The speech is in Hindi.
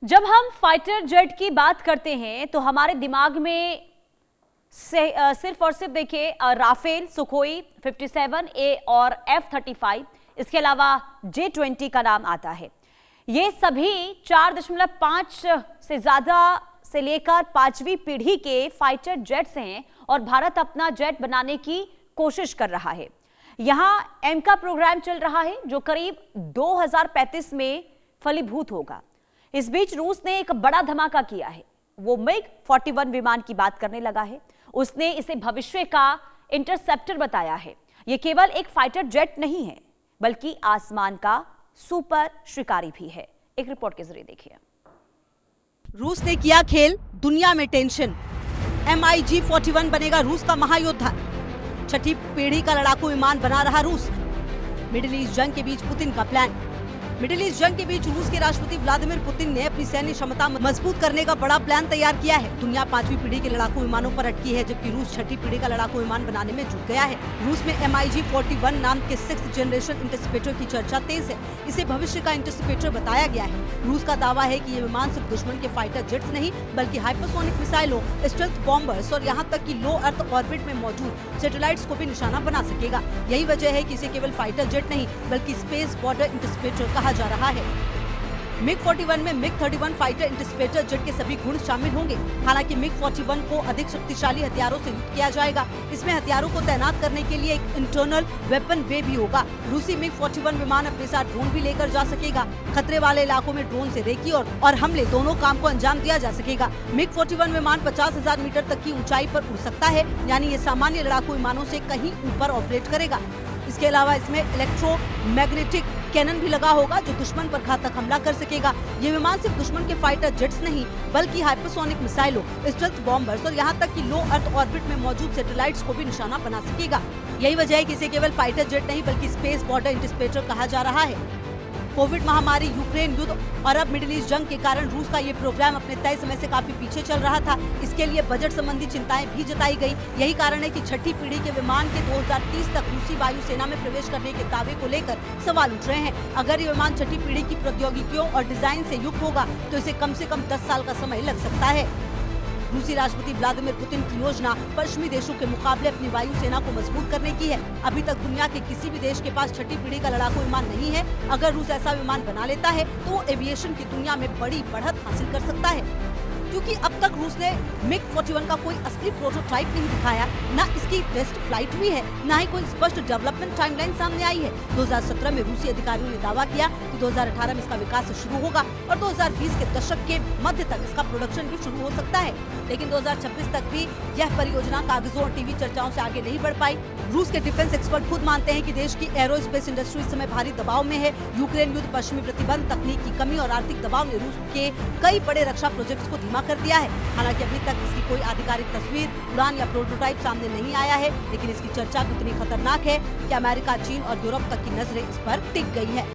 जब हम फाइटर जेट की बात करते हैं तो हमारे दिमाग में सिर्फ और सिर्फ देखिए राफेल, सुखोई 57A और F-35, इसके अलावा J-20 का नाम आता है। ये सभी 4.5 से ज्यादा से लेकर 5वीं पीढ़ी के फाइटर जेट्स हैं और भारत अपना जेट बनाने की कोशिश कर रहा है। यहां एमका प्रोग्राम चल रहा है जो करीब 2035 में फलीभूत होगा। इस बीच रूस ने एक बड़ा धमाका किया है। वो MiG-41 विमान की बात करने लगा है। उसने इसे भविष्य का इंटरसेप्टर बताया है। यह केवल एक फाइटर जेट नहीं है बल्कि आसमान का सुपर शिकारी भी है। एक रिपोर्ट के जरिए देखिए। रूस ने किया खेल, दुनिया में टेंशन। MiG-41 बनेगा रूस का महायोद्धा। 6ठी पीढ़ी का लड़ाकू विमान बना रहा रूस। मिडिल ईस्ट जंग के बीच पुतिन का प्लान। मिडिल ईस्ट जंग के बीच रूस के राष्ट्रपति व्लादिमीर पुतिन ने अपनी सैन्य क्षमता मजबूत करने का बड़ा प्लान तैयार किया है। दुनिया 5वीं पीढ़ी के लड़ाकू विमानों पर अटकी है, जबकि रूस 6ठी पीढ़ी का लड़ाकू विमान बनाने में जुट गया है। रूस में MiG-41 नाम के 6th जनरेशन इंटरसेप्टर की चर्चा तेज है। इसे भविष्य का इंटरसेप्टर बताया गया है। रूस का दावा है कि ये विमान सिर्फ दुश्मन के फाइटर जेट्स नहीं बल्कि हाइपरसोनिक मिसाइलों, स्टेल्थ बॉम्बर्स और यहाँ तक कि लो अर्थ ऑर्बिट में मौजूद सैटेलाइट्स को भी निशाना बना सकेगा। यही वजह है कि इसे केवल फाइटर जेट नहीं बल्कि स्पेस बॉर्डर इंटरसेप्टर कहा जा रहा है। MiG-41 में MiG-31 फाइटर इंटरसेप्टर जेट के सभी गुण शामिल होंगे। हालांकि MiG-41 को अधिक शक्तिशाली हथियारों से युक्त किया जाएगा। इसमें हथियारों को तैनात करने के लिए एक इंटरनल वेपन वे भी होगा। रूसी MiG-41 विमान अपने साथ ड्रोन भी लेकर जा सकेगा। खतरे वाले इलाकों में ड्रोन से रेकी और हमले दोनों काम को अंजाम दिया जा सकेगा। MiG-41 विमान 50,000 मीटर तक की ऊंचाई पर उड़ सकता है, यानी ये सामान्य लड़ाकू विमानों से कहीं ऊपर ऑपरेट करेगा। इसके अलावा इसमें इलेक्ट्रोमैग्नेटिक कैनन भी लगा होगा जो दुश्मन पर घातक हमला कर सकेगा। ये विमान सिर्फ दुश्मन के फाइटर जेट्स नहीं बल्कि हाइपरसोनिक मिसाइलों, स्टेल्थ बॉम्बर्स और यहाँ तक कि लो अर्थ ऑर्बिट में मौजूद सैटेलाइट्स को भी निशाना बना सकेगा। यही वजह है कि इसे केवल फाइटर जेट नहीं बल्कि स्पेस बॉर्डर इंटरसेप्टर कहा जा रहा है। कोविड महामारी, यूक्रेन युद्ध और अब मिडिल ईस्ट जंग के कारण रूस का ये प्रोग्राम अपने तय समय से काफी पीछे चल रहा था। इसके लिए बजट संबंधी चिंताएं भी जताई गई। यही कारण है कि 6ठी पीढ़ी के विमान के 2030 तक रूसी वायुसेना में प्रवेश करने के दावे को लेकर सवाल उठ रहे हैं। अगर ये विमान 6ठी पीढ़ी की प्रौद्योगिकियों और डिजाइन से युक्त होगा तो इसे कम से कम 10 साल का समय लग सकता है। रूसी राष्ट्रपति व्लादिमीर पुतिन की योजना पश्चिमी देशों के मुकाबले अपनी वायुसेना को मजबूत करने की है। अभी तक दुनिया के किसी भी देश के पास 6ठी पीढ़ी का लड़ाकू विमान नहीं है। अगर रूस ऐसा विमान बना लेता है तो वो एविएशन की दुनिया में बड़ी बढ़त हासिल कर सकता है, क्योंकि अब तक रूस ने MiG-41 का कोई असली प्रोटोटाइप नहीं दिखाया, न इसकी टेस्ट फ्लाइट हुई है, न ही कोई स्पष्ट डेवलपमेंट टाइमलाइन सामने आई है। 2017 में रूसी अधिकारियों ने दावा किया कि 2018 में इसका विकास शुरू होगा और 2020 के दशक के मध्य तक इसका प्रोडक्शन भी शुरू हो सकता है। लेकिन 2026 तक भी यह परियोजना कागजों और टीवी चर्चाओं से आगे नहीं बढ़ पाई। रूस के डिफेंस एक्सपर्ट खुद मानते हैं कि देश की एरोस्पेस इंडस्ट्री इस समय भारी दबाव में है। यूक्रेन युद्ध, पश्चिमी प्रतिबंध, तकनीक की कमी और आर्थिक दबाव ने रूस के कई बड़े रक्षा प्रोजेक्ट्स को धीमा कर दिया है। हालांकि अभी तक इसकी कोई आधिकारिक तस्वीर, उड़ान या प्रोटोटाइप सामने नहीं आया है, लेकिन इसकी चर्चा इतनी खतरनाक है कि अमेरिका, चीन और यूरोप तक की नजरें इस पर टिक गई है।